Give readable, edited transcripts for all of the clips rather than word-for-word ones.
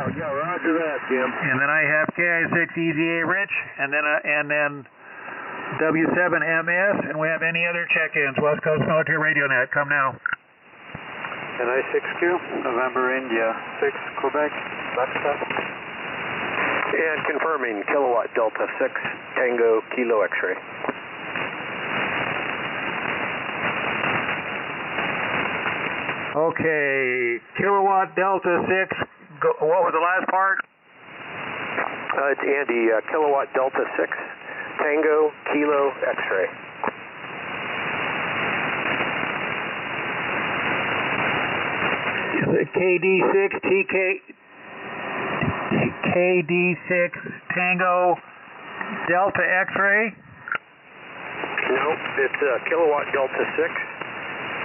Yeah, roger that, Jim. And then I have KE6ZIQ Rich, and then W7MS, and we have any other check-ins. West Coast Military Radio Net, come now. KE6ZIQ, November India 6, Quebec, Baxter. And confirming kilowatt Delta 6, Tango, Kilo X-ray. Okay, kilowatt Delta 6, what was the last part? It's Andy, kilowatt Delta 6, Tango, Kilo X-ray. KD6 Tango Delta X-ray? No, it's kilowatt Delta 6,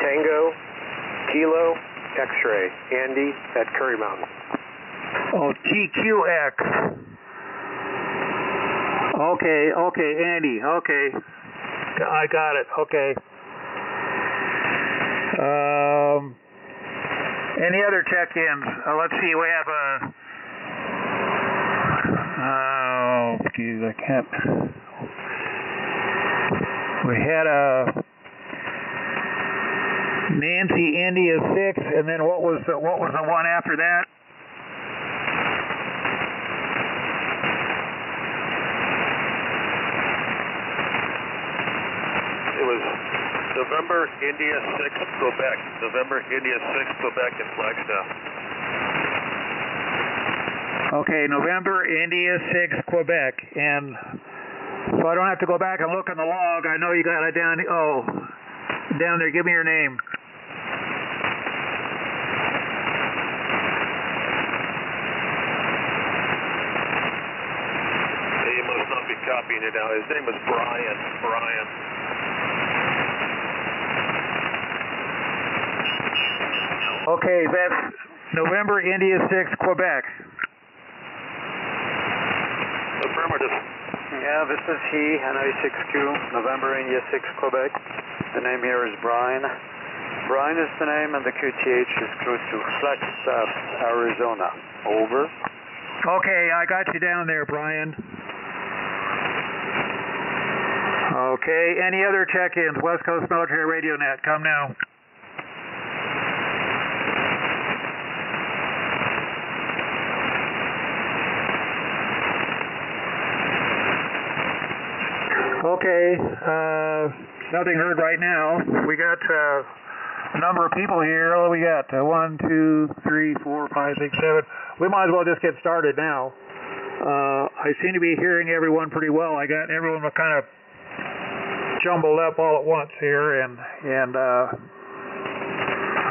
Tango, Kilo X-ray. Andy at Curry Mountain. Oh, TQX. Okay, Andy, okay. I got it, okay. Any other check-ins? Let's see, we have oh, geez, I can't. We had a Nancy India 6, and then what was the one after that? It was November India 6 Quebec. November India 6 Quebec in Flagstaff. Okay, November India 6 Quebec, and so I don't have to go back and look in the log. I know you got it down. Oh, down there. Give me your name. He must not be copying it now. His name is Brian. Okay, that's November India 6 Quebec. Yeah, this is he, KE6ZIQ, November India 6, Quebec. The name here is Brian. Brian is the name, and the QTH is close to Flagstaff, Arizona. Over. Okay, I got you down there, Brian. Okay, any other check-ins? West Coast Military Radio Net, come now. Okay, nothing heard right now. We got a number of people here. Oh, we got 1, 2, 3, 4, 5, 6, 7. We might as well just get started now. I seem to be hearing everyone pretty well. I got everyone kind of jumbled up all at once here, and I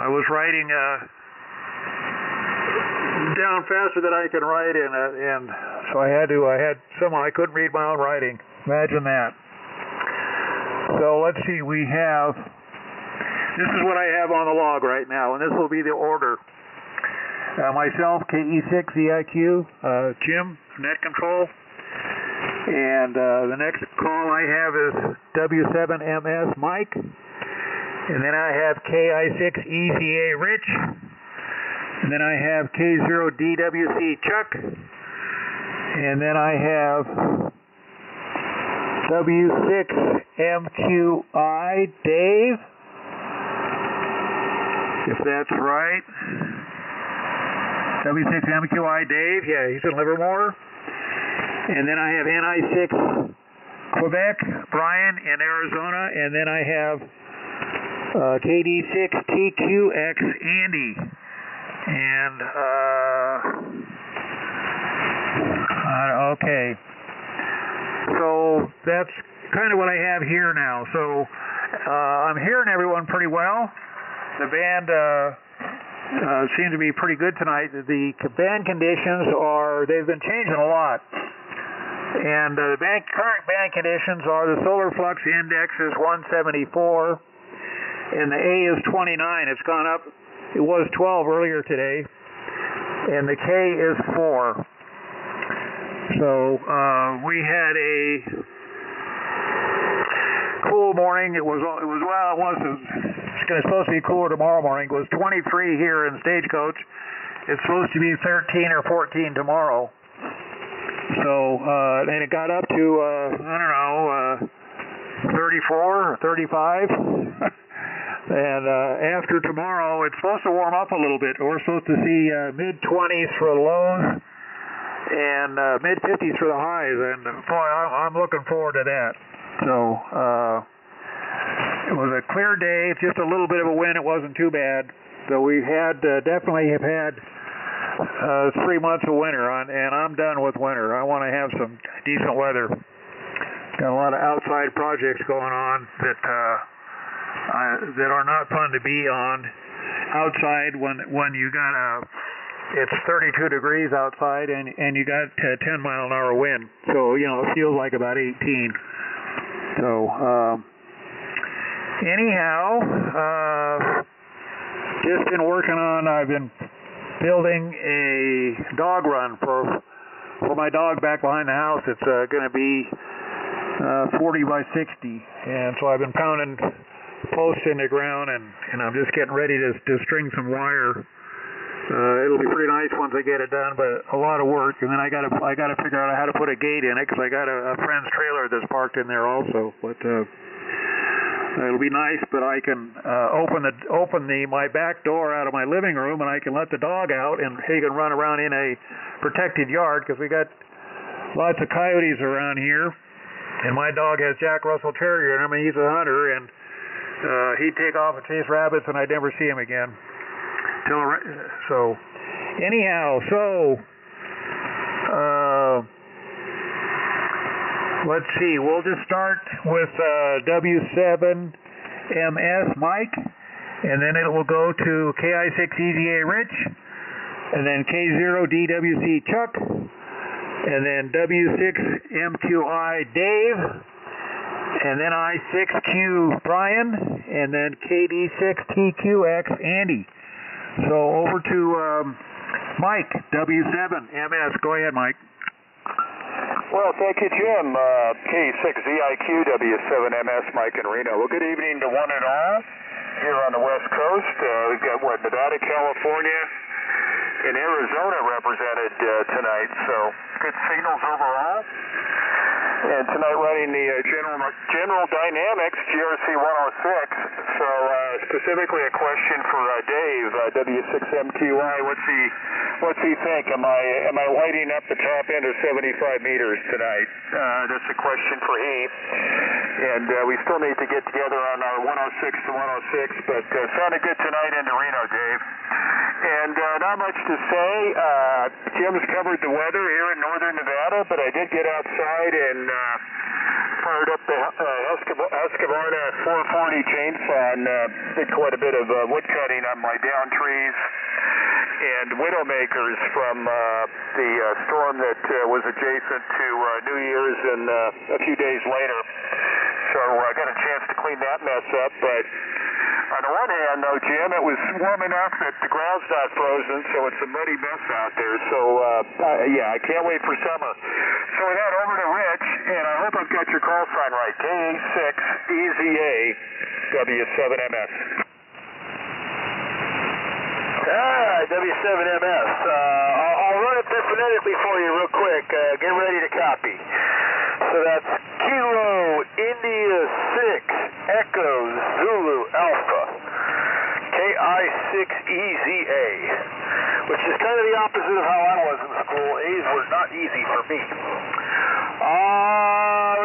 was writing down faster than I can write, and so I had someone I couldn't read my own writing. Imagine that. So let's see, this is what I have on the log right now, and this will be the order. Myself, KE6ZIQ Jim, net control. And the next call I have is W7MS Mike. And then I have KE6ZIQ Rich. And then I have K0DWC Chuck. And then I have W6MQI Dave, if that's right. W6MQI Dave, yeah, he's in Livermore. And then I have NI6 Quebec, Brian in Arizona. And then I have KD6TQX Andy. And, okay. So that's kind of what I have here now. So I'm hearing everyone pretty well. The band seems to be pretty good tonight. The band conditions they've been changing a lot. And the current band conditions are the solar flux index is 174 and the A is 29. It's gone up. It was 12 earlier today. And the K is 4. So we had a cool morning. It's supposed to be cooler tomorrow morning. It was 23 here in Stagecoach, it's supposed to be 13 or 14 tomorrow. So, and it got up to, I don't know, 34 or 35. And after tomorrow, it's supposed to warm up a little bit. We're supposed to see mid-20s for the lows and mid-50s for the highs. And boy, I'm looking forward to that. So, it was a clear day. It's just a little bit of a wind. It wasn't too bad. So we had definitely have had 3 months of winter, and I'm done with winter. I want to have some decent weather. Got a lot of outside projects going on that are not fun to be on outside when you got it's 32 degrees outside and you got 10 mile an hour wind. So, you know, it feels like about 18. So, anyhow, just been working on, I've been building a dog run for my dog back behind the house. It's going to be 40 by 60, and so I've been pounding posts in the ground, and I'm just getting ready to string some wire. It'll be pretty nice once I get it done, but a lot of work. And then I gotta figure out how to put a gate in it, because I got a friend's trailer that's parked in there also. But it'll be nice, but I can open my back door out of my living room, and I can let the dog out, and he can run around in a protected yard, because we got lots of coyotes around here. And my dog has Jack Russell Terrier in him, and he's a hunter, and he'd take off and chase rabbits, and I'd never see him again. So, anyhow, let's see. We'll just start with W7MS Mike, and then it will go to KE6ZIQ Rich, and then K0DWC Chuck, and then W6MQI Dave, and then I6Q Brian, and then KD6TQX Andy. So over to Mike, W7MS. Go ahead, Mike. Well, thank you, Jim. KE6ZIQ W7MS, Mike in Reno. Well, good evening to one and all here on the West Coast. We've got, Nevada, California, and Arizona represented tonight, so good signals overall. And tonight running the General Dynamics GRC 106. So specifically a question for Dave, W6MQI. What's he think? Am I lighting up the top end of 75 meters tonight? That's a question for he. And we still need to get together on our 106 to 106, but sounded good tonight into Reno, Dave. And not much to say. Jim's covered the weather here in northern Nevada, but I did get outside and fired up the Husqvarna 440 chainsaw and did quite a bit of wood cutting on my down trees and widowmakers from the storm that was adjacent to New Year's and a few days later. So I got a chance to clean that mess up, but on the one hand, though, Jim, it was warm enough that the ground's not frozen, so it's a muddy mess out there. So, yeah, I can't wait for summer. So with that, over to Rich, and I hope I've got your call sign right. KE6ZIQ W7MS. W7MS. I'll run it phonetically for you real quick. Get ready to copy. So that's Kilo India 6 Echo Zulu Alpha KE6ZIQ, which is kind of the opposite of how I was in school. A's were not easy for me.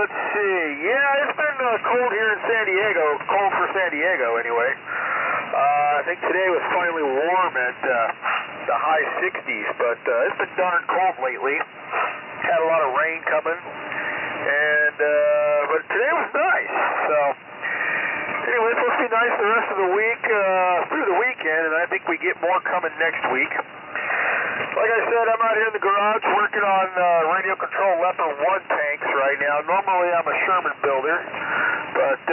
Let's see. Yeah, it's been cold here in San Diego. Cold for San Diego, anyway. I think today was finally warm at the high 60s, but it's been darn cold lately. Had a lot of rain coming, and but today was nice. So anyway, it's supposed to be nice the rest of the week through the weekend, and I think we get more coming next week. Like I said, I'm out here in the garage working on radio control Leopard 1 tanks right now. Normally I'm a Sherman builder, but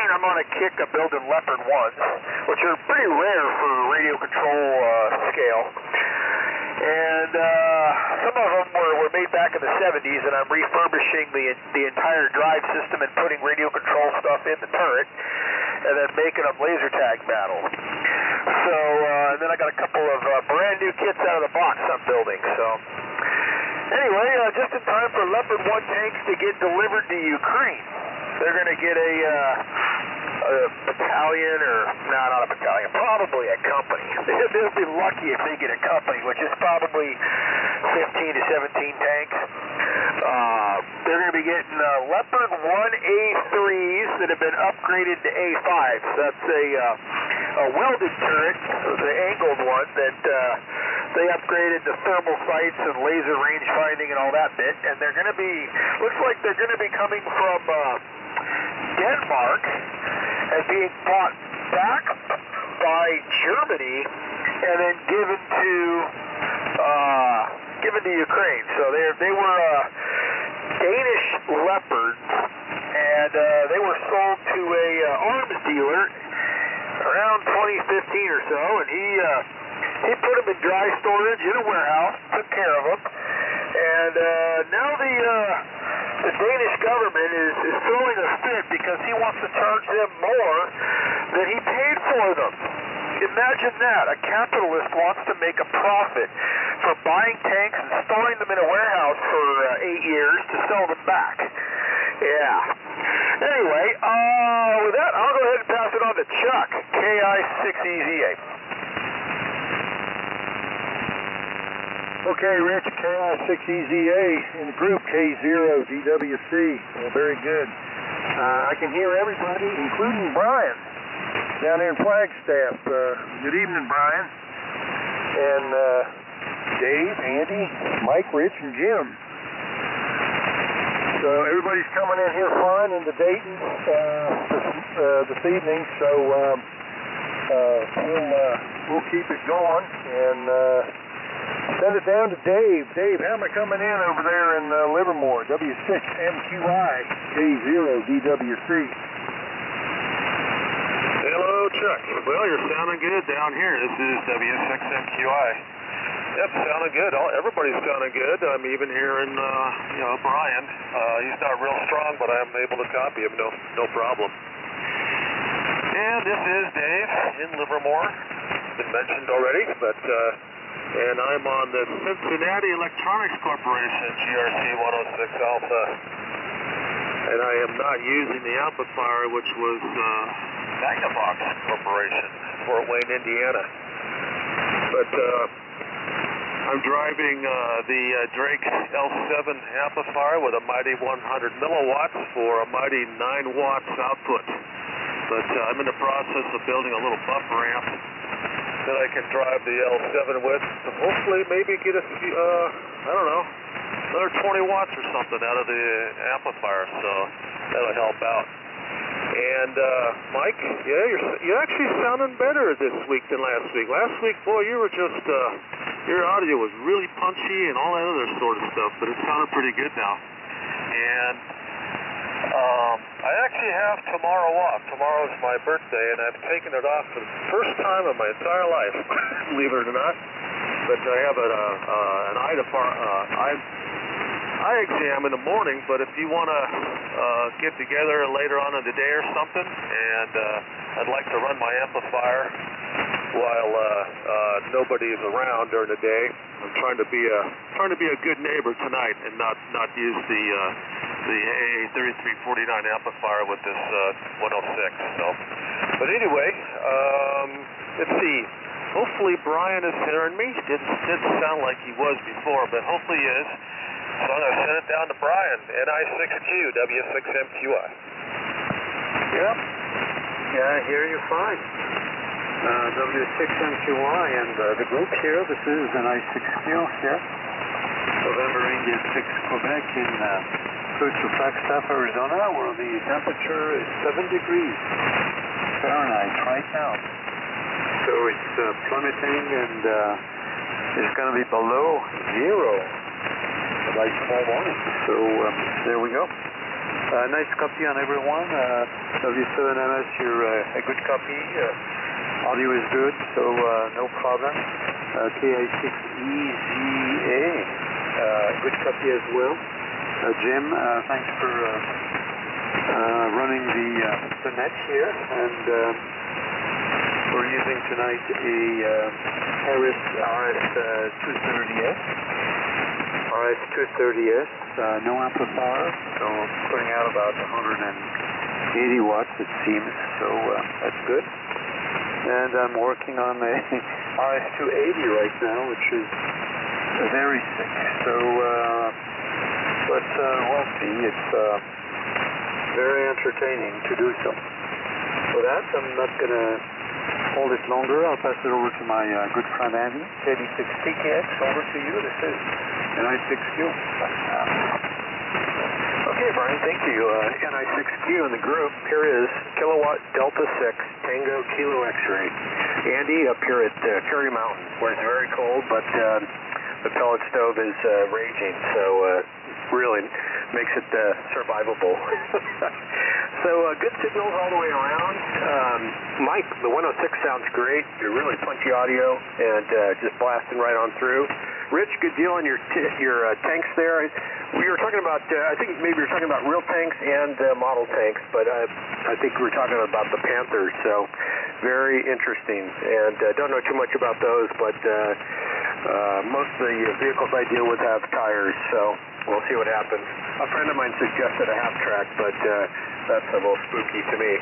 I'm on a kick of building Leopard 1s, which are pretty rare for radio control scale. And some of them were made back in the 70s, and I'm refurbishing the entire drive system and putting radio control stuff in the turret, and then making them laser tag battle. So, and then I got a couple of brand new kits out of the box I'm building. So, anyway, just in time for Leopard 1 tanks to get delivered to Ukraine. They're going to get a battalion, or no, not a battalion, probably a company. They'll be lucky if they get a company, which is probably 15 to 17 tanks. They're going to be getting Leopard 1A3s that have been upgraded to A5s. That's a welded turret, the angled one that they upgraded to thermal sights and laser range finding and all that bit. And they're going to be, looks like they're going to be coming from Denmark and being bought back by Germany and then given to Ukraine. So they were Danish Leopards, and they were sold to a arms dealer around 2015 or so, and he put them in dry storage in a warehouse, took care of them, and now the Danish government is throwing a fit because he wants to charge them more than he paid for them. Imagine that. A capitalist wants to make a profit for buying tanks and storing them in a warehouse for 8 years to sell them back. Yeah. Anyway, with that, I'll go ahead and pass it on to Chuck, KE6ZIQ. Okay, Rich, KE6ZIQ in the group K0DWC. Very good. I can hear everybody, including Brian, down there in Flagstaff. Good evening, Brian. And Dave, Andy, Mike, Rich, and Jim. So everybody's coming in here flying into Dayton this evening. So we'll keep it going and send it down to Dave. Dave, how am I coming in over there in Livermore? W6MQI K0DWC. Hello, Chuck. Well, you're sounding good down here. This is W6MQI. Yep, sounding good. Everybody's sounding good. I'm even hearing, Brian. He's not real strong, but I'm able to copy him. No problem. And this is Dave in Livermore. Been mentioned already, but and I'm on the Cincinnati Electronics Corporation GRC 106 Alpha. And I am not using the amplifier, which was Magnavox Corporation, Fort Wayne, Indiana. But I'm driving the Drake L7 amplifier with a mighty 100 milliwatts for a mighty 9 watts output. But I'm in the process of building a little buffer amp that I can drive the L7 with to hopefully maybe get a few, another 20 watts or something out of the amplifier, so that'll help out. And Mike, yeah, you're actually sounding better this week than last week. Last week, boy, you were just, your audio was really punchy and all that other sort of stuff, but it sounded pretty good now. And I actually have tomorrow off. Tomorrow's my birthday, and I've taken it off for the first time in my entire life, believe it or not. But I have an eye exam in the morning, but if you want to get together later on in the day or something, and I'd like to run my amplifier while nobody's around during the day. I'm trying to be a good neighbor tonight and not use the AA3349 amplifier with this 106. So, but anyway, let's see. Hopefully Brian is hearing me. Didn't sound like he was before, but hopefully he is. So I'm going to send it down to Brian, NI6Q, W6MQI. Yep. Yeah, I hear you fine. W6MQI and the group here, this is NI6Q here. November India 6 Quebec in close to Flagstaff, Arizona, where the temperature is 7 degrees Fahrenheit right now. So it's plummeting and it's going to be below zero by tomorrow morning. So there we go. Nice copy on everyone. W7MS, you're a good copy. Audio is good, so no problem. KE6ZIQ, good copy as well. Jim, thanks for running the net here. And We're using tonight a Harris RS230S. RS230S, no amplifier, so putting out about 180 watts it seems, so that's good. And I'm working on a RS280 right now, which is very sick. So, but we'll see. It's very entertaining to do so. For that, I'm not going to hold it longer. I'll pass it over to my good friend Andy. KE6ZIQ, over to you. This is NI6Q. Okay, Brian, thank you. NI6Q in the group. Here is Kilowatt Delta 6 Tango Kilo X-ray. Andy up here at Curry Mountain, where it's very cold, but the pellet stove is raging, so really makes it survivable. So good signals all the way around. Mike, the 106 sounds great. You're really punchy audio and just blasting right on through. Rich, good deal on your tanks there. We were talking about, I think maybe you're talking about real tanks and model tanks, but I think we were talking about the Panthers, so very interesting. And don't know too much about those, but most of the vehicles I deal with have tires, so we'll see what happens. A friend of mine suggested a half track, but that's a little spooky to me.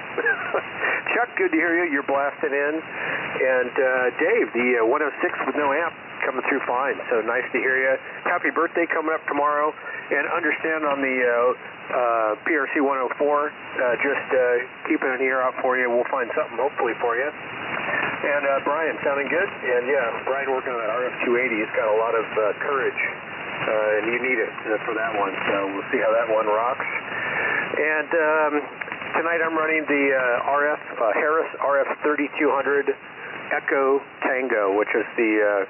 Chuck, good to hear you. You're blasting in. And Dave, the 106 with no amp, coming through fine, so nice to hear you. Happy birthday coming up tomorrow, and understand on the PRC 104, just keeping an ear out for you. We'll find something hopefully for you. And Brian, sounding good? And yeah, Brian working on that RF280. He's got a lot of courage, and you need it for that one, so we'll see how that one rocks. And tonight I'm running the Harris RF3200 Echo Tango, which is the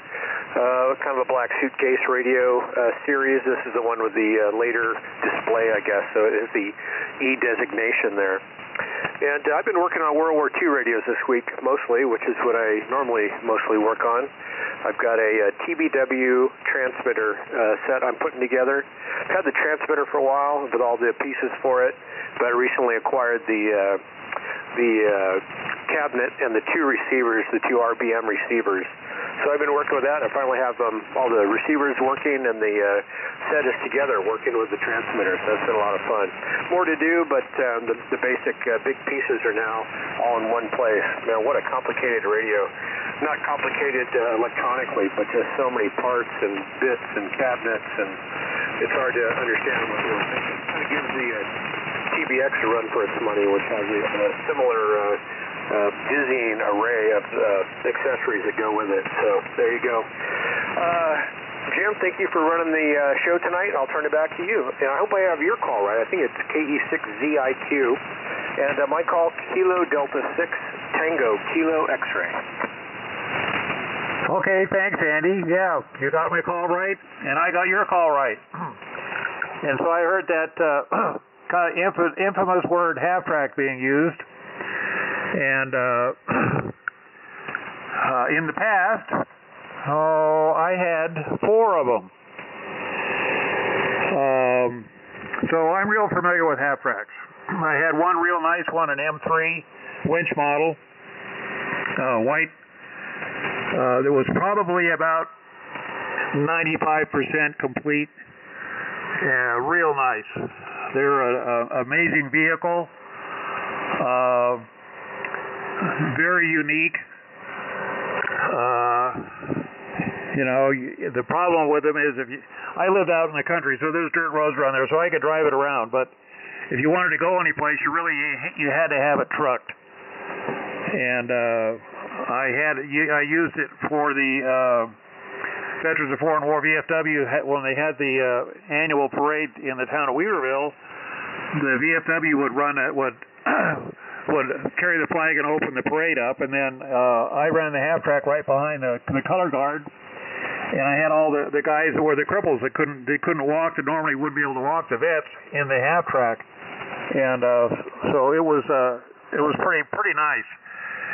kind of a black suitcase radio series. This is the one with the later display, I guess, so it is the E designation there. And I've been working on World War II radios this week, mostly, which is what I normally mostly work on. I've got a TBW transmitter set I'm putting together. I've had the transmitter for a while with all the pieces for it, but I recently acquired the cabinet and the two receivers, the two RBM receivers. So I've been working with that. I finally have all the receivers working, and the set is together working with the transmitter. So that's been a lot of fun. More to do, but the basic big pieces are now all in one place. Now, what a complicated radio. Not complicated electronically, but just so many parts and bits and cabinets, and it's hard to understand what they were thinking. It kind of gives the TBX a run for its money, which has a similar dizzying array of accessories that go with it. So there you go. Jim, thank you for running the show tonight. I'll turn it back to you. And I hope I have your call right. I think it's KE6ZIQ. And my call, Kilo Delta 6 Tango Kilo X-ray. Okay, thanks, Andy. Yeah, you got my call right, and I got your call right. And so I heard that kind of infamous word half-track being used. And in the past, I had 4 of them. So I'm real familiar with half-tracks. I had one real nice one, an M3 winch model, white. That was probably about 95% complete. Real nice. They're an amazing vehicle. Very unique. You know, the problem with them is I lived out in the country, so there's dirt roads around there, so I could drive it around. But if you wanted to go anyplace, you had to have it trucked. And I used it for the Veterans of Foreign War VFW when they had the annual parade in the town of Weaverville. The VFW would carry the flag and open the parade up, and then I ran the half track right behind the color guard, and I had all the guys that were the cripples that couldn't walk, that normally wouldn't be able to walk, the vets, in the half track, and so it was pretty nice.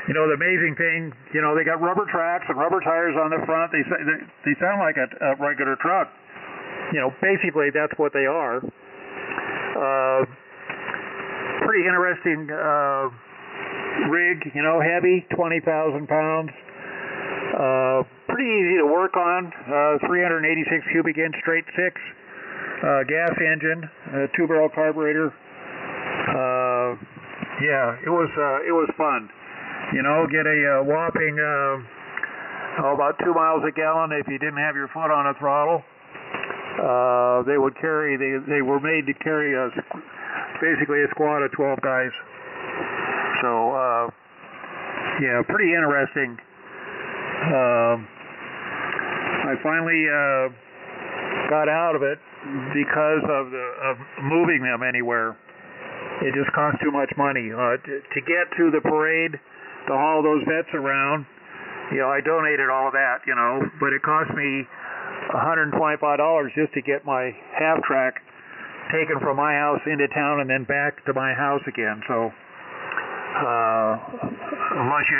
You know, the amazing thing, you know, they got rubber tracks and rubber tires on the front. They sound like a regular truck. You know, basically that's what they are. Pretty interesting rig, you know, heavy, 20,000 pounds. Pretty easy to work on. 386 cubic inch straight six. Gas engine, 2-barrel carburetor. Yeah, it was fun. You know, get a whopping about 2 miles a gallon if you didn't have your foot on a throttle. They would carry. They were made to carry basically a squad of 12 guys. So yeah, pretty interesting. I finally got out of it because of moving them anywhere. It just cost too much money to get to the parade, to haul those vets around. You know, I donated all of that, you know, but it cost me $125 just to get my half track taken from my house into town and then back to my house again. So unless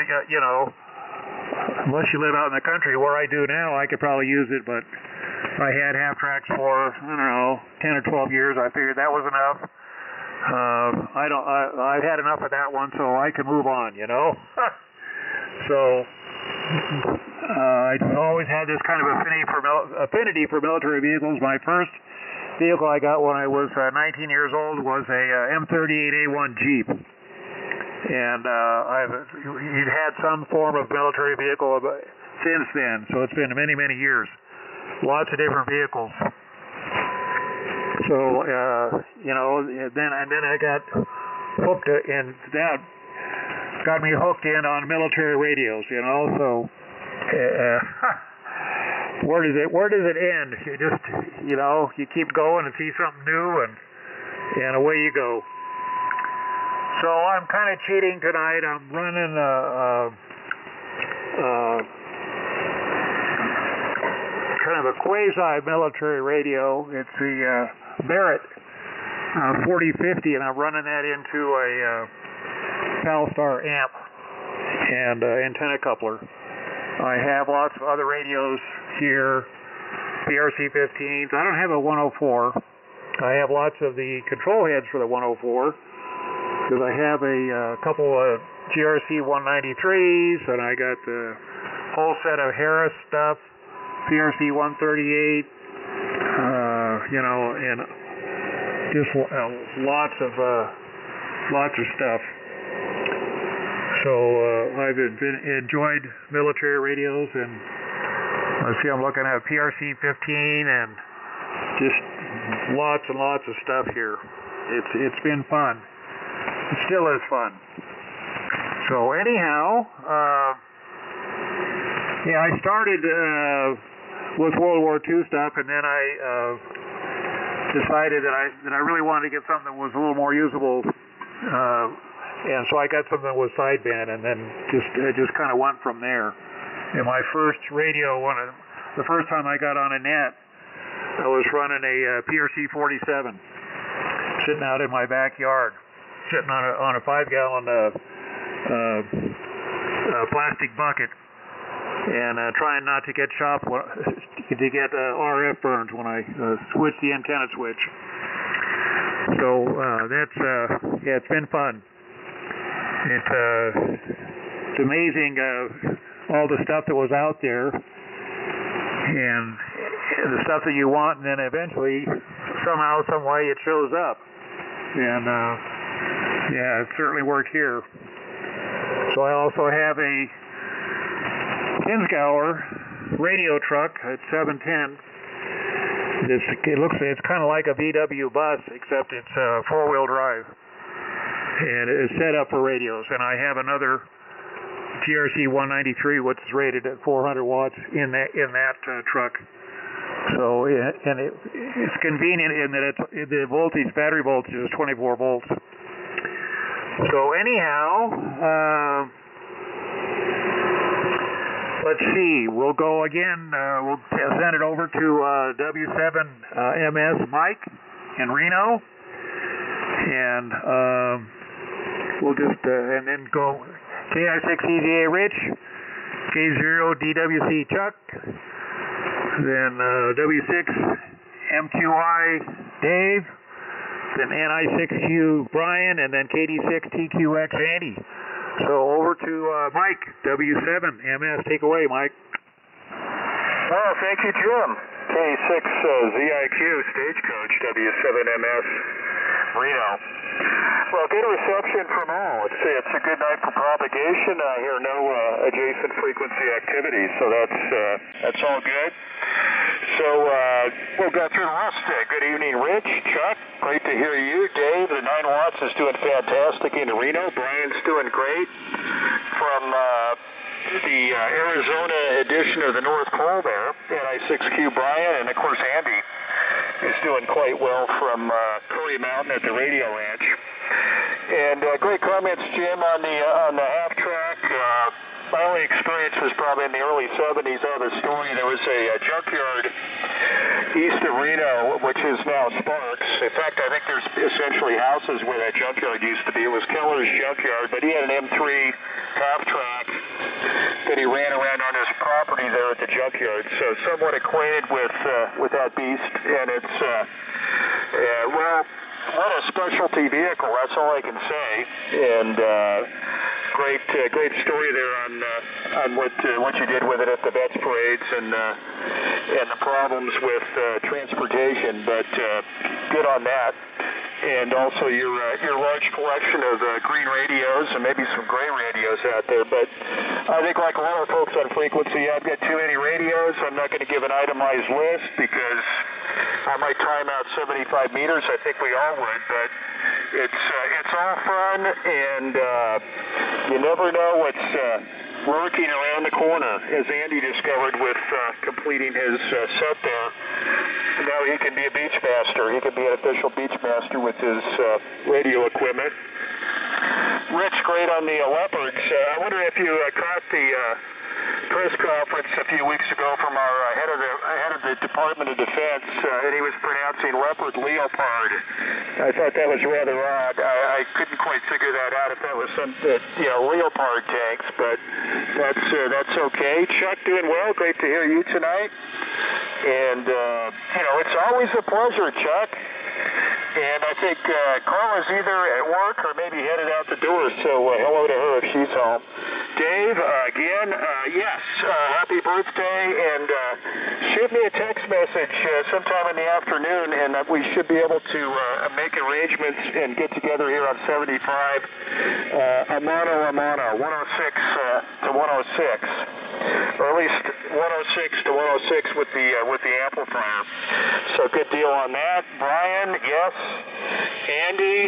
you live out in the country where I do now, I could probably use it, but I had half tracks for, I don't know, 10 or 12 years. I figured that was enough. I've had enough of that one, so I can move on, you know. So I always had this kind of affinity for military vehicles. My first vehicle I got when I was 19 years old was a M38A1 Jeep. And I've had some form of military vehicle since then, so it's been many, many years. Lots of different vehicles. So, you know, then I got hooked in, that got me hooked in on military radios, you know, so where does it end? You just, you know, you keep going and see something new and away you go. So I'm kind of cheating tonight. I'm running kind of a quasi-military radio. It's the Barrett 4050, and I'm running that into a Palstar amp and antenna coupler. I have lots of other radios here, PRC-15s. I don't have a 104. I have lots of the control heads for the 104. Because I have a couple of GRC 193s, and I got the whole set of Harris stuff, PRC 138, you know, and just lots of stuff. So I've enjoyed military radios, and let's see, I'm looking at PRC 15, and just lots and lots of stuff here. It's been fun. It still is fun. So anyhow, yeah, I started with World War II stuff, and then I decided that I really wanted to get something that was a little more usable, and so I got something that was sideband, and then it just kind of went from there. And my first radio, the first time I got on a net, I was running a PRC 47, sitting out in my backyard. Sitting on a 5-gallon plastic bucket, and trying not to get RF burns when I switch the antenna switch. So that's yeah, it's been fun. It's amazing all the stuff that was out there, and the stuff that you want, and then eventually somehow, some way, it shows up. And yeah, it certainly worked here. So I also have a KE6ZIQ radio truck at 710. It's kind of like a VW bus, except it's 4-wheel drive, and it's set up for radios. And I have another GRC 193, which is rated at 400 watts in that truck. So it's convenient in that the battery voltage is 24 volts. So anyhow, let's see. We'll go again. We'll send it over to W7MS Mike in Reno, and we'll just and then go KE6ZIQ Rich, K0DWC Chuck, then W6MQI Dave, then NI6Q Brian, and then KD6TQX Andy. So over to Mike, W7MS. Take away, Mike. Well, thank you, Jim. KE6ZIQ Stagecoach W7MS Reno. Well, good reception from all. It's a good night for propagation. I hear no adjacent frequency activity, so that's all good. So we'll go through the list. Good evening, Rich, Chuck. Great to hear you. Dave, the 9 watts is doing fantastic in Reno. Brian's doing great from the Arizona edition of the North Pole there, KE6ZIQ Brian, and of course Andy is doing quite well from Curry Mountain at the radio ranch. And great comments, Jim, on the half track. My only experience was probably in the early 70s out of the story. There was a junkyard east of Reno, which is now Sparks. In fact, I think there's essentially houses where that junkyard used to be. It was Keller's junkyard, but he had an M3 half track that he ran around on his property there at the junkyard. So somewhat acquainted with that beast, and it's well, what a specialty vehicle. That's all I can say. And great story there on what you did with it at the Vets parades and the problems with transportation. But good on that. And also your large collection of green radios and maybe some gray radios out there. But I think like a lot of folks on frequency, I've got too many radios. I'm not going to give an itemized list because I might time out 75 meters. I think we all would. But it's all fun, and you never know what's lurking around the corner, as Andy discovered with completing his set there. Now he can be a beach master. He can be an official beach master with his radio equipment. Rich, great on the Leopards. I wonder if you caught the press conference a few weeks ago from our head of the Department of Defense, and he was pronouncing leopard leopard. I thought that was rather odd. I couldn't quite figure that out if that was some leopard tanks, but that's okay. Chuck, doing well. Great to hear you tonight. And it's always a pleasure, Chuck. And I think Carla's either at work or maybe headed out the door, so hello to her if she's home. Dave, again, yes, happy birthday, and shoot me a text message sometime in the afternoon, and we should be able to make arrangements and get together here on 75, Amano, 106 to 106, or at least 106 to 106 with the amplifier. So good deal on that. Brian, yes. Andy,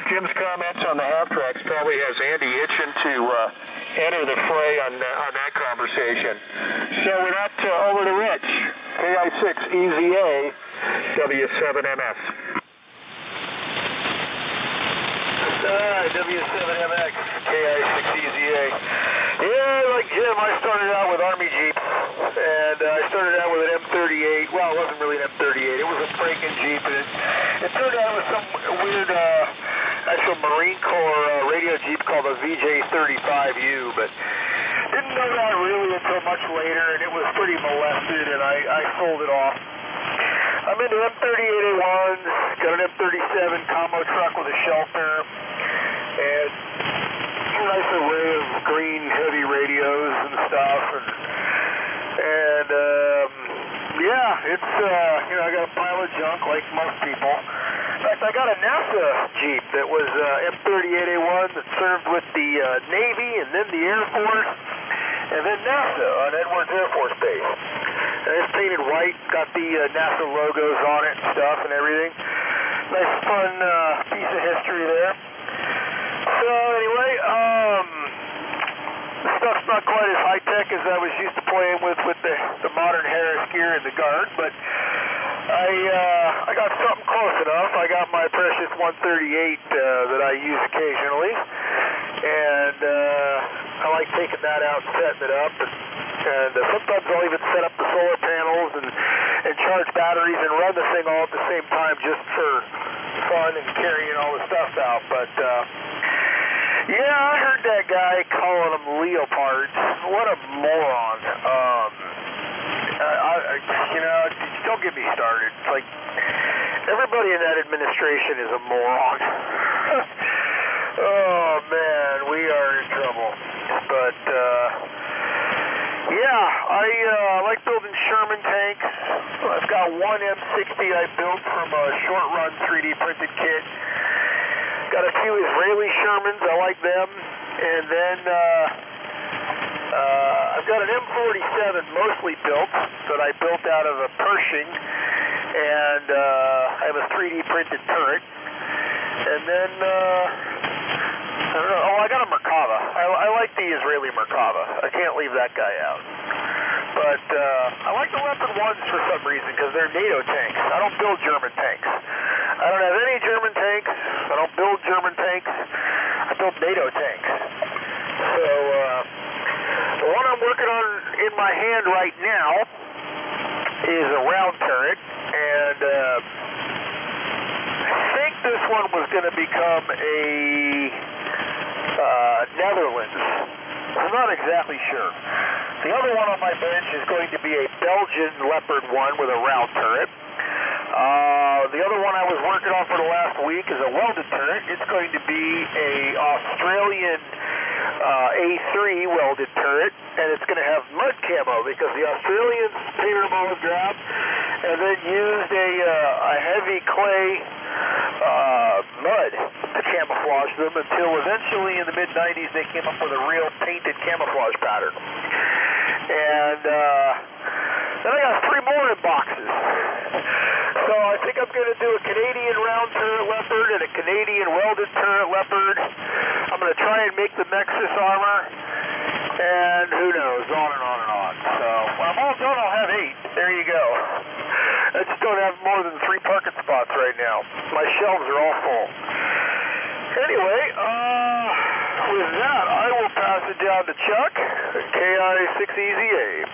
Jim's comments on the half tracks probably has Andy itching to enter the fray on that conversation. So with that, over to Rich, KE6ZIQ W7MS. W7MX, KE6ZIQ. Yeah, like Jim, I started out with Army Jeep, and I started out with an M38. Well, it wasn't really an M38. It was a Franken Jeep, and it turned out it was some weird actual Marine Corps radio Jeep called a VJ35U, but didn't know that really until much later, and it was pretty molested, and I sold it off. I'm into M38A1s, got an M37 combo truck with a shelter, and a nice array of green heavy radios and stuff, and yeah, it's I got a pile of junk like most people. In fact, I got a NASA Jeep that was M38A1 that served with the Navy and then the Air Force and then NASA on Edwards Air Force Base. And it's painted white, got the NASA logos on it and stuff and everything. Nice fun piece of history there. So anyway, the stuff's not quite as high-tech as I was used to playing with the modern Harris gear in the Guard, but I got something close enough. I got my precious 138 that I use occasionally, and I like taking that out and setting it up, and sometimes I'll even set up the solar panels and charge batteries and run the thing all at the same time just for fun and carrying all the stuff out. But yeah, I heard that guy calling them leopards. What a moron. Don't get me started. It's like everybody in that administration is a moron. Oh man, we are in trouble. But yeah, I like building Sherman tanks. I've got one M60 I built from a short run 3D printed kit. Got a few Israeli Shermans, I like them. And then I've got an M47 mostly built that I built out of a Pershing. And I have a 3D printed turret. And then, I don't know, I got a Merkava. I like the Israeli Merkava. I can't leave that guy out. But I like the Leopard 1s for some reason because they're NATO tanks. I don't build German tanks. I don't have any German tanks. I don't build German tanks. I build NATO tanks. So the one I'm working on in my hand right now is a round turret. And I think this one was going to become a Netherlands. I'm not exactly sure. The other one on my bench is going to be a Belgian Leopard 1 with a round turret. The other one I was working on for the last week is a welded turret. It's going to be a Australian A3 welded turret, and it's going to have mud camo because the Australians painted them olive drab and then used a heavy clay mud to camouflage them until eventually in the mid-90s they came up with a real painted camouflage pattern. And then I got 3 more in boxes. So I think I'm going to do a Canadian round turret Leopard and a Canadian welded turret Leopard. I'm going to try and make the Nexus armor. And who knows, on and on and on. So when I'm all done, I'll have 8. There you go. I just don't have more than 3 parking spots right now. My shelves are all full. Anyway, with that, I will pass it down to Chuck, KE6ZIQ.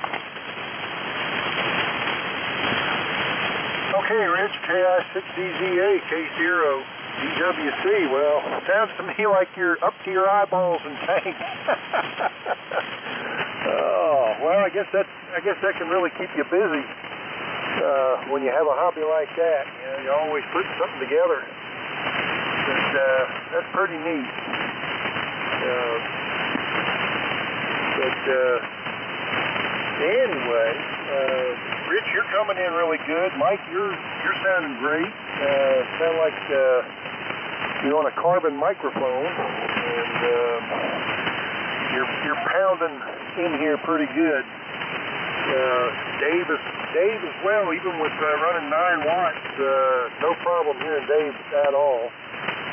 Okay, Rich, KE6ZIQ, K0DWC. Well, sounds to me like you're up to your eyeballs in tanks. Oh, well, I guess that can really keep you busy when you have a hobby like that. You know, you're always putting something together. That's pretty neat. Anyway, Rich, you're coming in really good. Mike, you're sounding great. Sound like you're on a carbon microphone, and you're pounding in here pretty good. Dave as well, even with running 9 watts, no problem hearing Dave at all.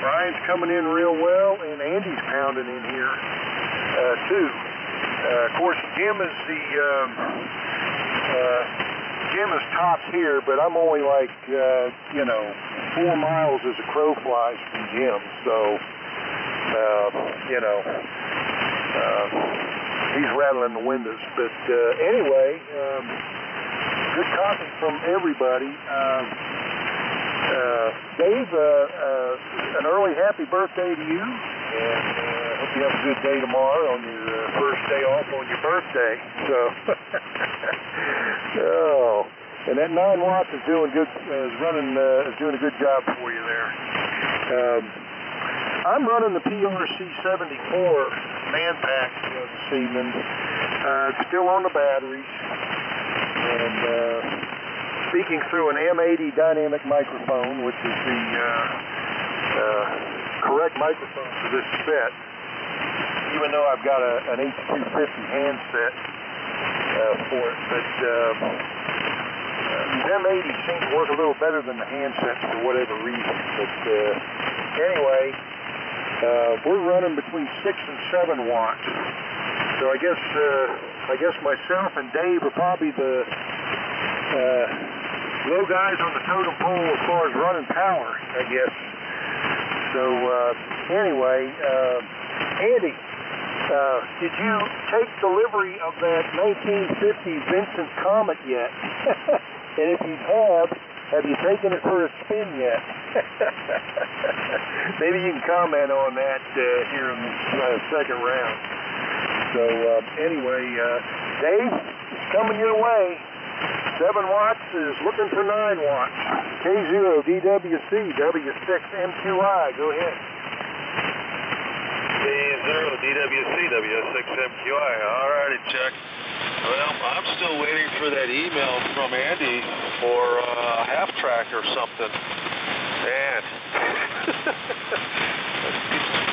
Brian's coming in real well, and Andy's pounding in here too. Of course, Jim is tops here, but I'm only like 4 miles as a crow flies from Jim, so he's rattling the windows. But anyway, good copy from everybody. Dave, an early happy birthday to you, and hope you have a good day tomorrow on your first day off on your birthday. So, and that 9 watts is doing good, is doing a good job for you there. I'm running the PRC-74 man pack this evening. It's still on the batteries, and speaking through an M80 dynamic microphone, which is the correct microphone for this set, even though I've got an H250 handset for it. But these M80s seem to work a little better than the handsets for whatever reason. But anyway, we're running between 6 and 7 watts. So I guess myself and Dave are probably the low guys on the totem pole as far as running power, I guess. So anyway, Andy, did you take delivery of that 1950 Vincent Comet yet? And if you have you taken it for a spin yet? Maybe you can comment on that here in this second round. So anyway, Dave, it's coming your way. 7 watts is looking for 9 watts. K0DWC W6MQI. Go ahead. KE6ZIQ WS6MQI. All righty, Chuck. Well, I'm still waiting for that email from Andy for a half track or something. Man.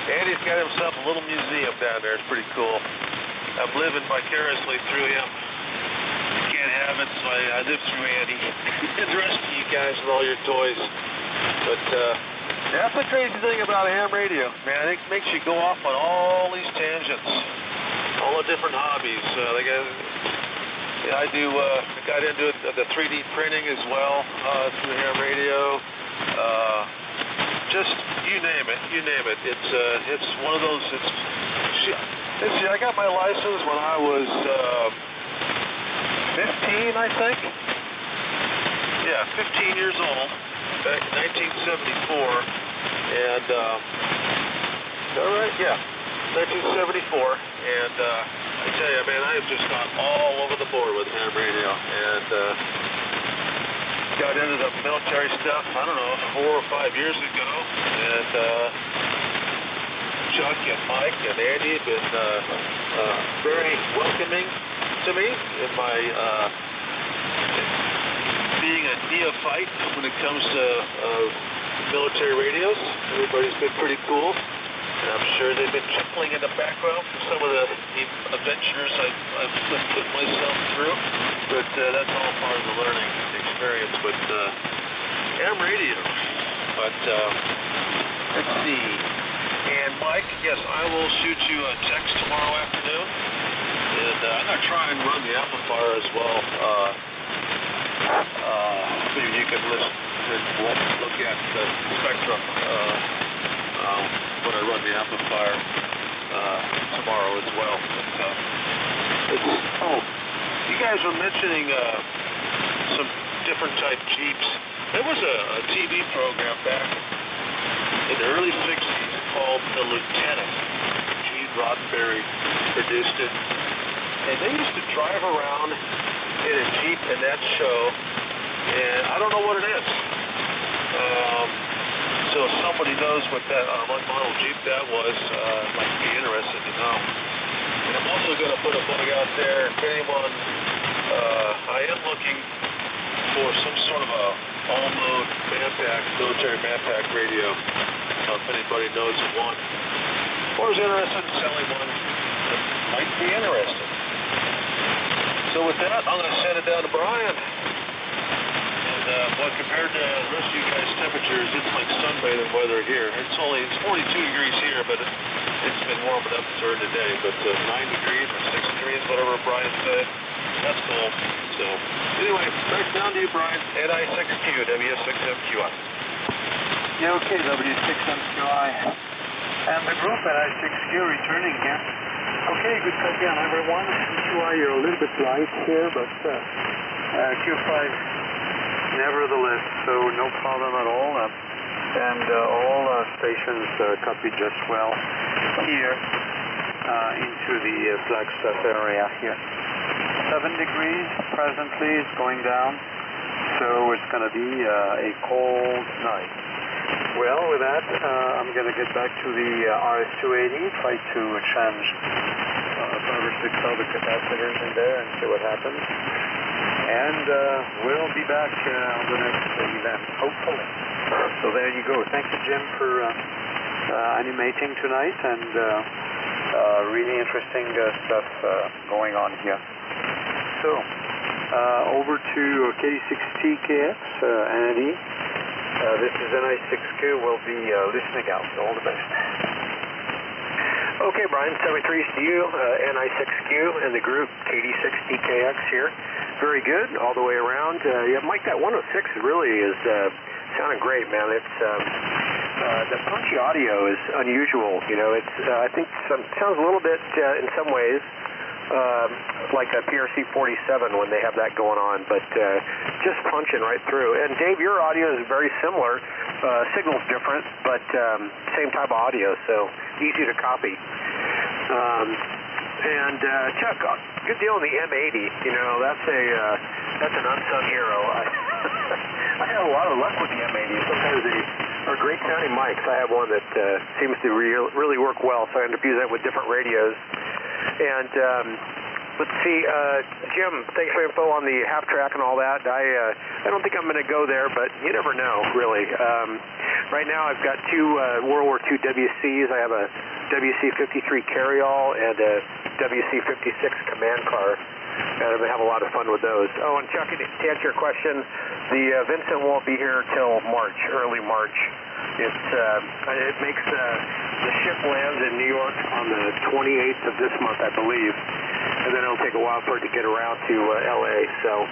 Andy's got himself a little museum down there. It's pretty cool. I'm living vicariously through him. You can't have it, so I live through Andy. And the rest of you guys with all your toys. But that's the crazy thing about ham radio, man. It makes you go off on all these tangents, all the different hobbies. I got into the 3D printing as well through ham radio. Just you name it. It's one of those. I got my license when I was 15, I think. Yeah, 15 years old, back in 1974, and all right, yeah, 1974, and I tell you, man, I have just gone all over the board with ham radio, and got into the military stuff, I don't know, 4 or 5 years ago, and Chuck and Mike and Andy have been very welcoming to me in my being a neophyte when it comes to military radios. Everybody's been pretty cool. And I'm sure they've been chuckling in the background for some of the adventures I've put myself through. But that's all part of the learning experience with ham radio. But let's see. And Mike, yes, I will shoot you a text tomorrow afternoon. And I'm going to try and run the amplifier as well. Maybe you can listen and look at the spectrum when I run the amplifier tomorrow as well. You guys were mentioning some different type Jeeps. There was a TV program back in the early 60s called The Lieutenant. Gene Roddenberry produced it. And they used to drive around in a Jeep in that show, and I don't know what it is. So if somebody knows what that, what model Jeep that was, might be interested to know. And I'm also going to put a bug out there. If anyone, I am looking for some sort of a all-mode manpack, military manpack radio. If anybody knows of one, or is interested in selling one, that might be interested. So with that, I'm going to send it down to Brian. And boy, compared to the rest of you guys' temperatures, it's like sunbathing weather here. It's 42 degrees here, but it's been warming up during the day. But 9 degrees or 6 degrees, whatever Brian said, that's cool. So anyway, back down to you, Brian. NI6Q, WS6MQI. Yeah, okay, W6MQI. And the group NI6Q returning here. Okay, good cut down, everyone. MQI, you're a little bit light here, but Q5 nevertheless, so no problem at all. And all stations copy just well here into the Flagstaff area here. 7 degrees presently, it's going down, so it's going to be a cold night. Well, with that, I'm going to get back to the RS-280, try to change 5 or 6 other capacitors in there and see what happens. And we'll be back on the next event, hopefully. So there you go. Thank you, Jim, for animating tonight, and really interesting stuff going on here. So, over to KE6ZIQ Andy. This is NI6Q. We'll be listening out. All the best. Okay, Brian, 73 to you, NI6Q and the group KD6DKX here. Very good, all the way around. Yeah, Mike, that 106 really is sounding great, man. It's the punchy audio is unusual. You know, it's I think sounds a little bit in some ways like a PRC-47 when they have that going on, but just punching right through. And Dave, your audio is very similar. Signal's different, but same type of audio, so easy to copy. And Chuck, good deal on the M80. You know, that's an unsung hero. I have a lot of luck with the M80. Sometimes they are great sounding mics. I have one that seems to really work well, so I end up using it with different radios. And let's see, Jim, thanks for info on the half track and all that. I don't think I'm going to go there, but you never know, really. Right now I've got two World War II WCs. I have a WC-53 carryall and a WC-56 command car. And I'm going to have a lot of fun with those. Oh, and Chuck, to answer your question, the Vincent won't be here till March, early March. It makes the ship lands in New York on the 28th of this month, I believe, and then it'll take a while for it to get around to LA. So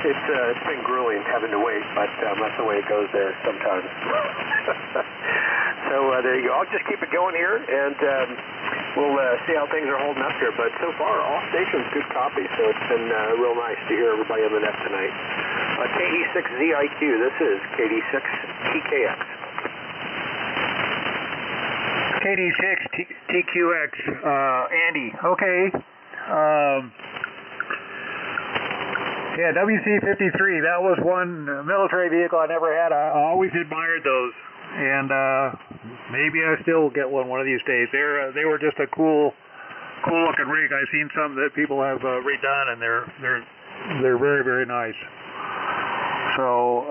it's been grueling having to wait, but that's the way it goes there sometimes. So there you go. I'll just keep it going here, and we'll see how things are holding up here. But so far, all stations good copy, so it's been real nice to hear everybody on the net tonight. KE6ZIQ, this is KD6TKX. KD6TQX, Andy. Okay. Yeah, WC-53, that was one military vehicle I never had. I always admired those. And maybe I still get one of these days. They were just a cool looking rig. I've seen some that people have redone, and they're very, very nice. So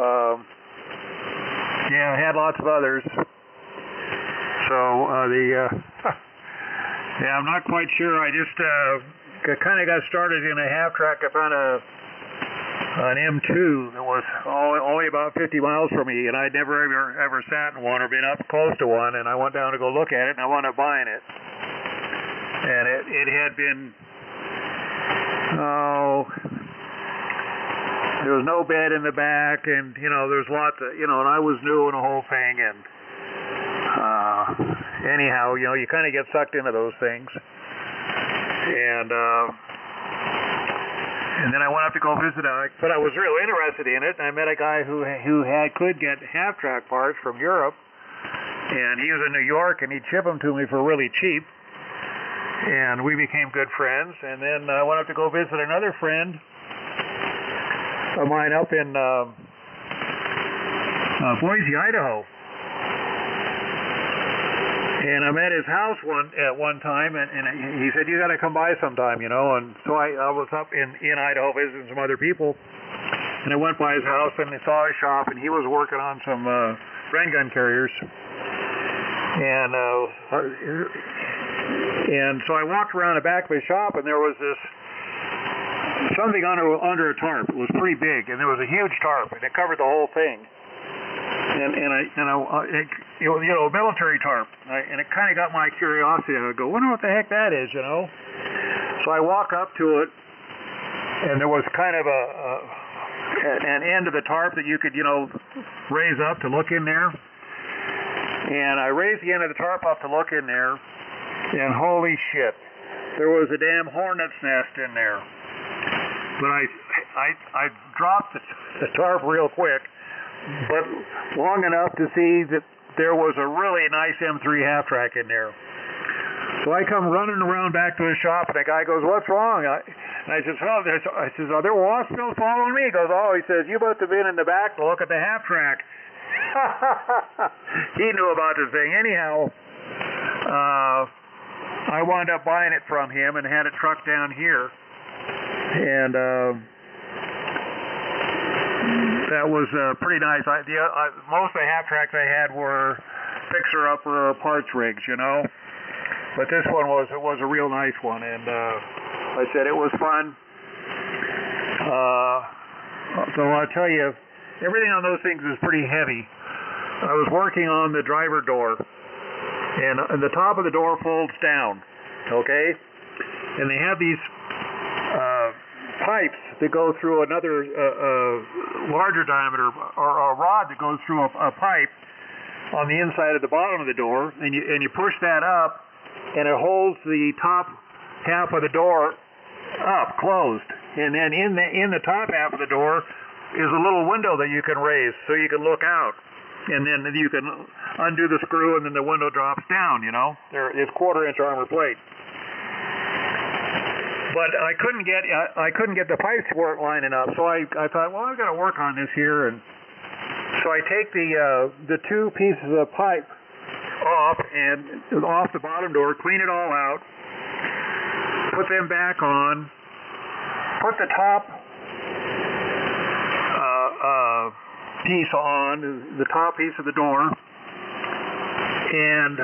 yeah, I had lots of others. So yeah, I'm not quite sure. I just kind of got started in a half track up on an M2 that was only about 50 miles from me, and I'd never ever sat in one or been up close to one, and I went down to go look at it, and I wound up buying it. And it had been, there was no bed in the back, and, there's lots of, and I was new in the whole thing, and anyhow, you kind of get sucked into those things. And then I went up to go visit it, but I was real interested in it, and I met a guy who could get half-track parts from Europe, and he was in New York, and he'd ship them to me for really cheap, and we became good friends. And then I went up to go visit another friend of mine up in Boise, Idaho. And I'm at his house at one time, and he said, "You got to come by sometime, And so I was up in Idaho visiting some other people, and I went by his house and I saw his shop, and he was working on some rain gun carriers. And so I walked around the back of his shop, and there was this something under a tarp. It was pretty big, and there was a huge tarp, and it covered the whole thing. It was, a military tarp, and it kind of got my curiosity. I go, wonder what the heck that is, So I walk up to it, and there was kind of an end of the tarp that you could, raise up to look in there. And I raised the end of the tarp up to look in there, and holy shit, there was a damn hornet's nest in there. But I dropped the tarp real quick, but long enough to see that there was a really nice M3 half-track in there. So I come running around back to the shop, and the guy goes, "What's wrong?" And I said, "Are there wasps still following me?" He goes, "Oh," he says, "you must have been in the back to look at the half-track." He knew about the thing. Anyhow, I wound up buying it from him and had it trucked down here. And that was pretty nice. Most of the half-tracks I had were fixer-upper parts rigs, But this one was a real nice one, and like I said, it was fun. So I'll tell you, everything on those things is pretty heavy. I was working on the driver door, and the top of the door folds down, okay? And they have these pipes that go through another larger diameter, or a rod that goes through a pipe on the inside of the bottom of the door, and you push that up, and it holds the top half of the door up, closed. And then in the top half of the door is a little window that you can raise so you can look out. And then you can undo the screw, and then the window drops down, It's 1/4-inch armor plate. But I couldn't get the pipes weren't lining up, so I thought, well, I've got to work on this here. And So I take the two pieces of pipe off the bottom door, clean it all out, put them back on, put the top piece on, the top piece of the door, and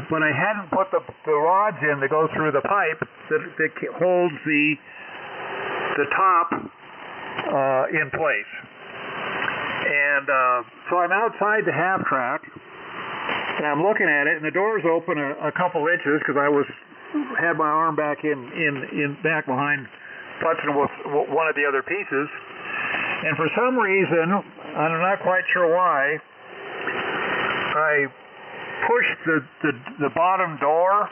but I hadn't put the rods in that go through the pipe that holds the top in place. And so I'm outside the half track, and I'm looking at it, and the door's open a couple inches because I had my arm back back behind punching with one of the other pieces. And for some reason, I'm not quite sure why, I pushed the bottom door,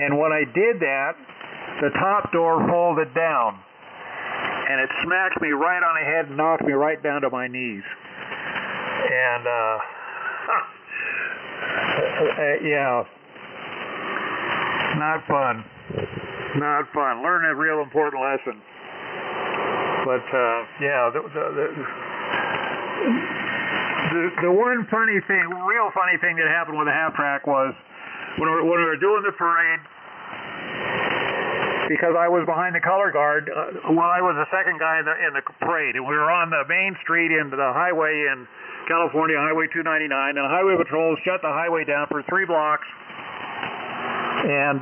and when I did that, the top door folded down, and it smacked me right on the head and knocked me right down to my knees. And yeah, not fun. Learn a real important lesson. But yeah, the one real funny thing that happened with the half track was when we were doing the parade, because I was behind the color guard. I was the second guy in the parade, and we were on the main street into the highway in California, Highway 299, and Highway Patrol shut the highway down for 3 blocks, and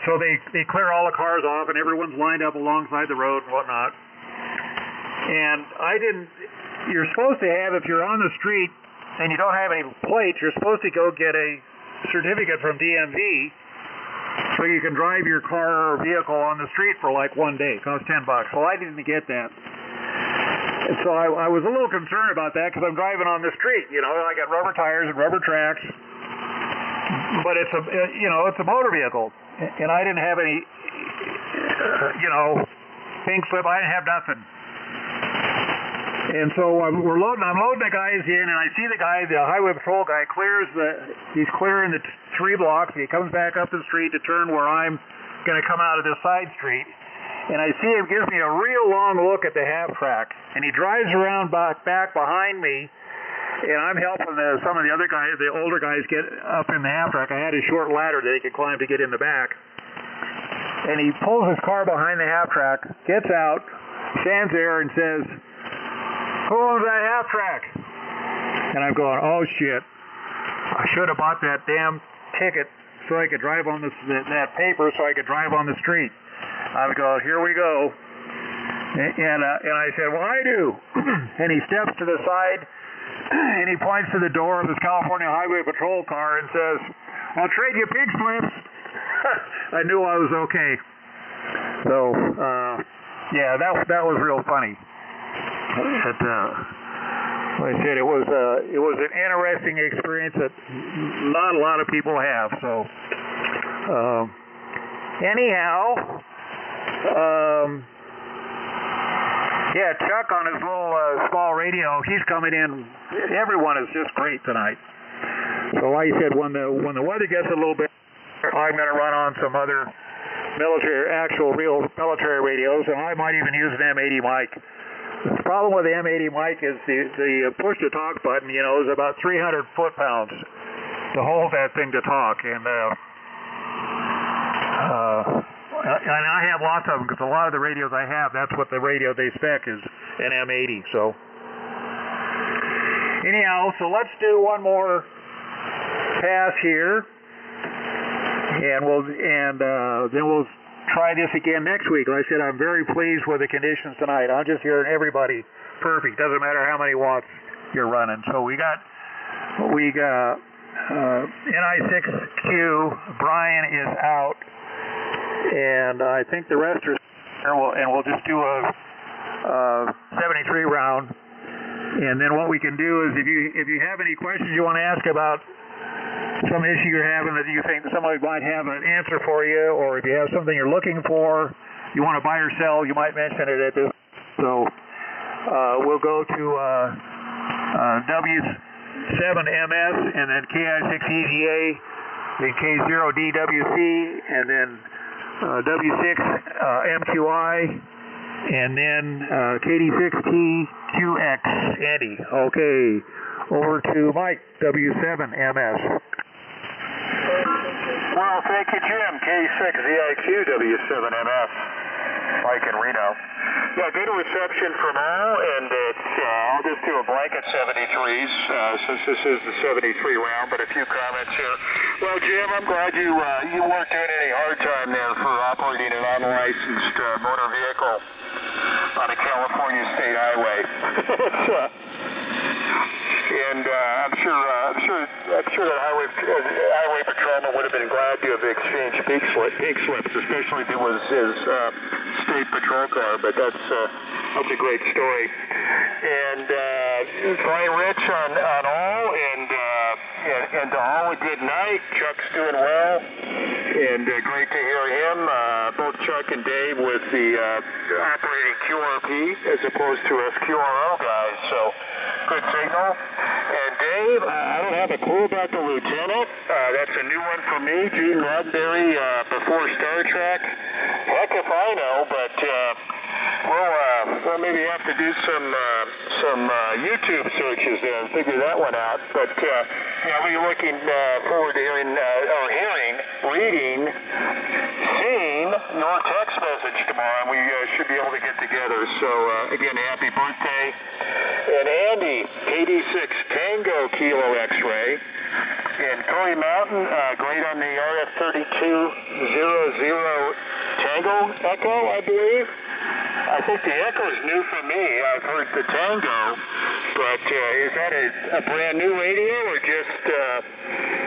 so they clear all the cars off, and everyone's lined up alongside the road and whatnot. And you're supposed to have, if you're on the street and you don't have any plates, you're supposed to go get a certificate from DMV so you can drive your car or vehicle on the street for like 1 day. It costs $10. Well, I didn't get that. And so I was a little concerned about that because I'm driving on the street. You know, I got rubber tires and rubber tracks, but it's a motor vehicle, and I didn't have any, pink slip. I didn't have nothing. And so I'm loading the guys in, and I see the highway patrol guy he's clearing the 3 blocks, and he comes back up the street to turn where I'm going to come out of this side street. And I see him gives me a real long look at the half track, and he drives around back behind me, and I'm helping some of the other guys, the older guys, get up in the half track. I had a short ladder that he could climb to get in the back. And he pulls his car behind the half track, gets out, stands there, and says, "Who owns that half track?" And I'm going, "Oh shit! I should have bought that damn ticket so I could drive on that paper so I could drive on the street." I would go, "Here we go." And I said, "Well, I do." And he steps to the side and he points to the door of his California Highway Patrol car and says, "I'll trade you pig slips." I knew I was okay. So yeah, that was real funny. But like I said, it was an interesting experience that not a lot of people have. So anyhow, yeah, Chuck on his little small radio, he's coming in. Everyone is just great tonight. So like I said, when the weather gets a little bit, I'm going to run on some other real military radios, and I might even use an M80 mic. The problem with the M80 mic is the push-to-talk button, is about 300 foot-pounds to hold that thing to talk. And I have lots of them because a lot of the radios I have, that's what the radio they spec is, an M80. So anyhow, so let's do one more pass here, and then we'll try this again next week. Like I said, I'm very pleased with the conditions tonight. I'm just hearing everybody perfect. Doesn't matter how many watts you're running. So we got NI6Q. Brian is out, and I think the rest are here. And we'll just do a 73 round. And then what we can do is, if you have any questions you want to ask about some issue you're having that you think somebody might have an answer for you, or if you have something you're looking for, you want to buy or sell, you might mention it at this. So we'll go to W7MS, and then KE6ZIQ, then K0DWC, and then W6MQI, And then KD6ZIQ Andy. Okay, over to Mike, W7MS. Well, thank you, Jim. KE6ZIQ W7MS, Mike in Reno. Yeah, good reception from all, and I'll just do a blanket 73s since this is the 73 round, but a few comments here. Well, Jim, I'm glad you weren't doing any hard time there for operating an unlicensed motor vehicle on a California state highway. And I'm sure that highway patrolman would have been glad to have exchanged pink slips, especially if it was his state patrol car. But that's a great story. And flying rich on all, and to all a good night. Chuck's doing well, and great to hear him. Both Chuck and Dave with the operating QRP as opposed to us QRO guys. So good signal. And Dave, I don't have a clue about the lieutenant. That's a new one for me. Gene Roddenberry before Star Trek. Heck if I know, but we'll maybe have to do some YouTube searches there and figure that one out. But we're looking forward to reading, seeing your text message tomorrow, and we should be able to get together. So again, happy birthday. And Andy, KD6 Tango Kilo X-Ray. And Corey Mountain, great on the RF3200 Tango Echo, I believe. I think the Echo is new for me. I've heard the Tango, but is that a brand new radio, or just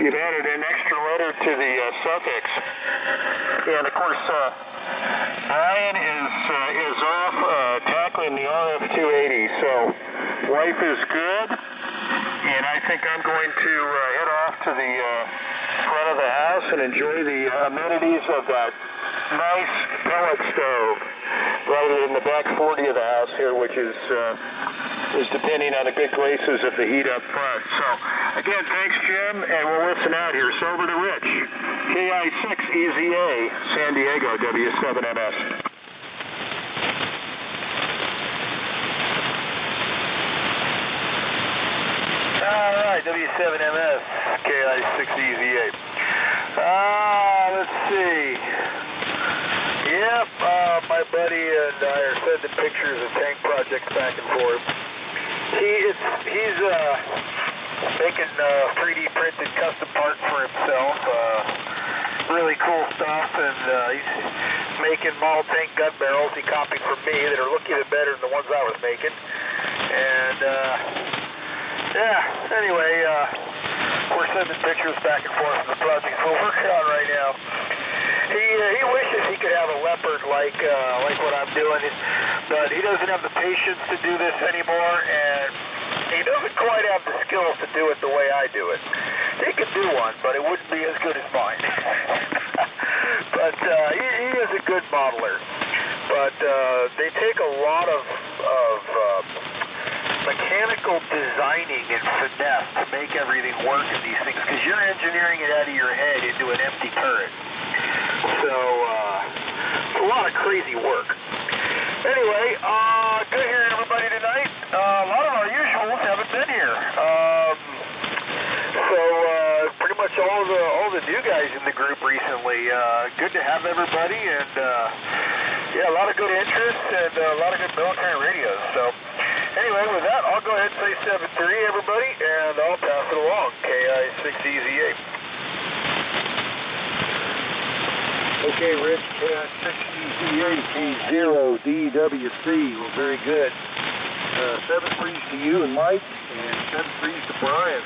you've added an extra letter to the suffix? And of course, Brian is off tackling the RF280, so life is good. And I think I'm going to head off to the front of the house and enjoy the amenities of that nice pellet stove right in the back 40 of the house here, which is depending on the good graces of the heat up front. So, again, thanks, Jim, and we'll listen out here. So over to Rich, KI6EZA, San Diego, W7MS. All right, W7MS, KI6EZA. Let's see. Yep, my buddy and I are sending pictures of tank projects back and forth. He's making 3D printed custom parts for himself. Really cool stuff, and he's making model tank gun barrels he copied from me that are looking better than the ones I was making. And anyway, we're sending pictures back and forth from the projects we're working on right now. He wishes he could have a Leopard like what I'm doing, but he doesn't have the patience to do this anymore, and he doesn't quite have the skills to do it the way I do it. He could do one, but it wouldn't be as good as mine. But he is a good modeler. But they take a lot of mechanical designing and finesse to make everything work in these things, because you're engineering it out of your head into an empty turret. So it's a lot of crazy work. Anyway, good hearing everybody tonight. A lot of our usuals haven't been here. So pretty much all the new guys in the group recently. Good to have everybody, and a lot of good interest and a lot of good military radios. So anyway, with that, I'll go ahead and say 7-3, everybody, and I'll pass it along. KI6EZA. Okay, Rich, KI6EZA, K0DWC. Well, very good. 7-3s to you and Mike, and 7-3s to Brian.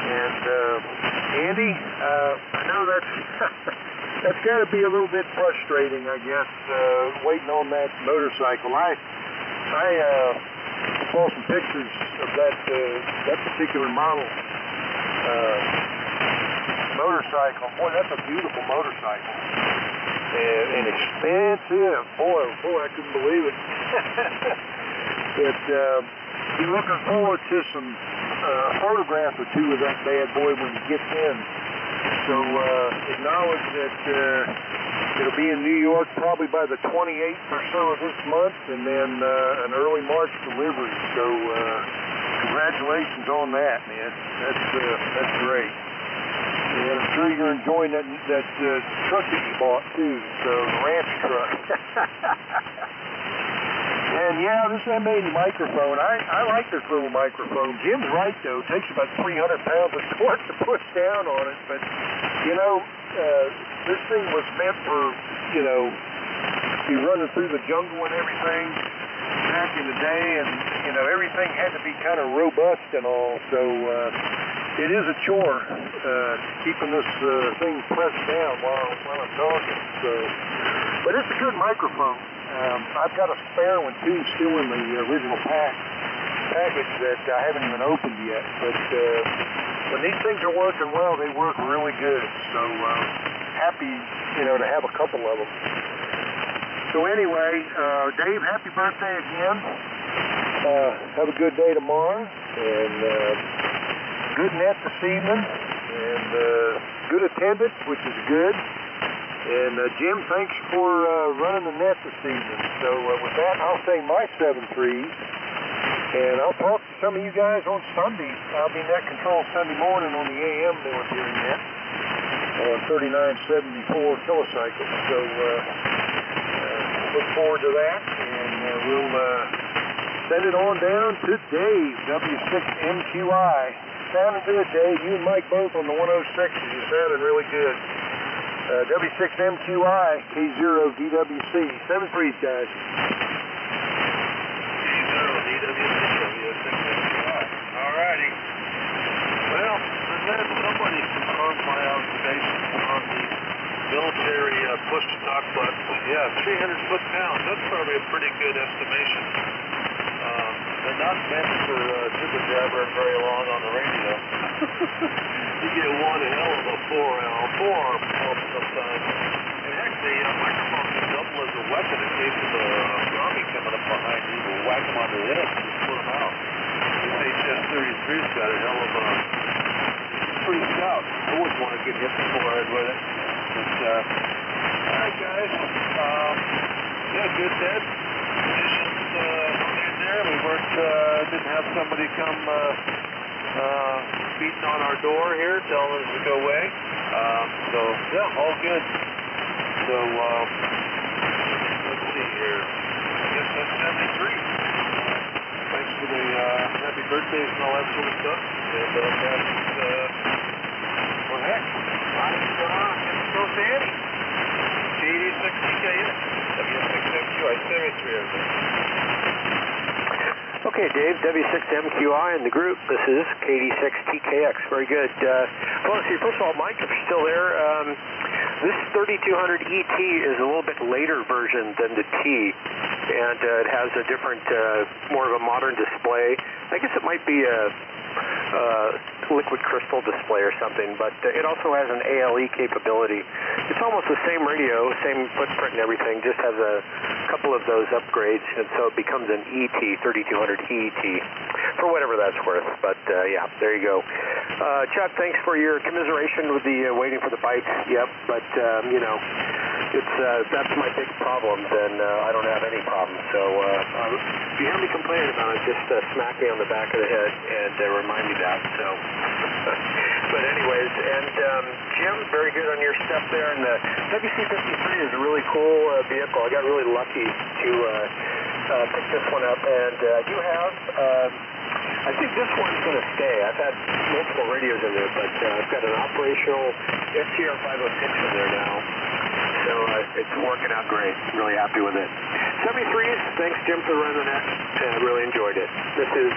And Andy, I know that's got to be a little bit frustrating, I guess, waiting on that motorcycle. I saw some pictures of that particular model motorcycle. Boy, that's a beautiful motorcycle. And expensive. Boy, I couldn't believe it. But you're looking forward to some photograph or two of that bad boy when he gets in. So acknowledge that It'll be in New York probably by the 28th or so of this month, and then an early March delivery. So congratulations on that, man. That's great. And I'm sure you're enjoying that truck that you bought too. So the ranch truck. And yeah, this M80 microphone, I like this little microphone. Jim's right though, it takes about 300 pounds of torque to push down on it, but you know, this thing was meant for, you know, be running through the jungle and everything back in the day, and you know, everything had to be kind of robust and all, so it is a chore keeping this thing pressed down while I'm talking, so, but it's a good microphone. I've got a spare one too, still in the original package that I haven't even opened yet. But when these things are working well, they work really good. So happy, you know, to have a couple of them. So anyway, Dave, happy birthday again. Have a good day tomorrow, and good net this evening, and good attendance, which is good. And Jim, thanks for running the net this evening. So with that, I'll say my 7-3s, and I'll talk to some of you guys on Sunday. I'll be net control Sunday morning on the AM military net on 3974 kilocycles. So look forward to that, and we'll send it on down to Dave, W6MQI. Sounding good, Dave. You and Mike both on the 106s. You're sounding really good. W6MQI, K0DWC, 7-3s, guys. K0DWC, alrighty. Well, I'm glad somebody confirmed my observations on the military push-to-talk button. Yeah, 300 foot-pounds, that's probably a pretty good estimation. They're not meant for jibber-jabbering very long on the radio. You get one hell of a forearm pump sometimes. And heck, the microphone can double as a weapon in case of a zombie coming up behind you. You can whack them on the head and just put them out. This HS-33's got a hell of a pretty stout. I wouldn't want to get hit in the forehead with it. But, alright guys, yeah, good net. Conditions okay there. We weren't, didn't have somebody come beating on our door here, telling us to go away. So, yeah, all good. So, let's see here. I guess that's 73. Thanks for the happy birthdays and all that sort of stuff. And well, heck, let's go Sandy. KE6ZIQ W6MQI 73 over there. Okay, Dave, W6MQI in the group. This is KD6TKX. Very good. Well, see, first of all, Mike, if you're still there, this 3200 ET is a little bit later version than the T, and it has a different, more of a modern display. I guess it might be a liquid crystal display or something, but it also has an ALE capability. It's almost the same radio, same footprint and everything, just has a couple of those upgrades, and so it becomes an ET, 3200 ET, for whatever that's worth. But yeah, there you go. Chuck, thanks for your commiseration with the waiting for the bites. Yep, but you know, it's that's my big problem. Then I don't have any problem. So if you hear me complaining about it, just smack me on the back of the head and remind me that. So, but anyways, and Jim, very good on your stuff there. And the WC53 is a really cool vehicle. I got really lucky to pick this one up, and you have. I think this one's going to stay. I've had multiple radios in there, but I've got an operational STR 506 in there now. So it's working out great. Really happy with it. 73s, thanks Jim for running that. Really enjoyed it. This is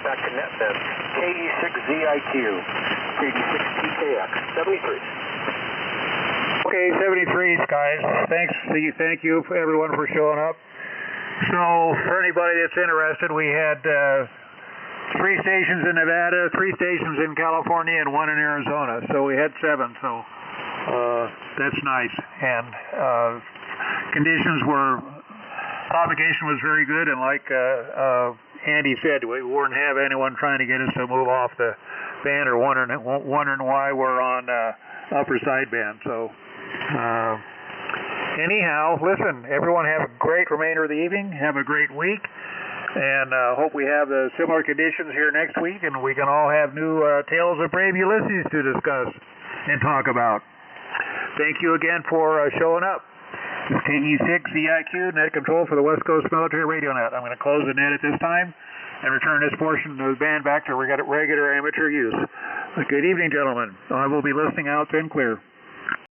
back to net then. KE6ZIQ, KD6TKX, 73s. Okay, 73s, guys. Thank you everyone for showing up. So for anybody that's interested, we had 3 stations in Nevada, 3 stations in California, and 1 in Arizona. So we had 7. So that's nice. And conditions were, propagation was very good, and like Andy said, we wouldn't have anyone trying to get us to move off the band or wondering why we're on upper sideband. So anyhow, listen, everyone have a great remainder of the evening. Have a great week. And hope we have similar conditions here next week, and we can all have new tales of brave Ulysses to discuss and talk about. Thank you again for showing up. This is KE6ZIQ, net control for the West Coast Military Radio Net. I'm going to close the net at this time and return this portion of the band back to regular amateur use. Good evening, gentlemen. I will be listening out and clear.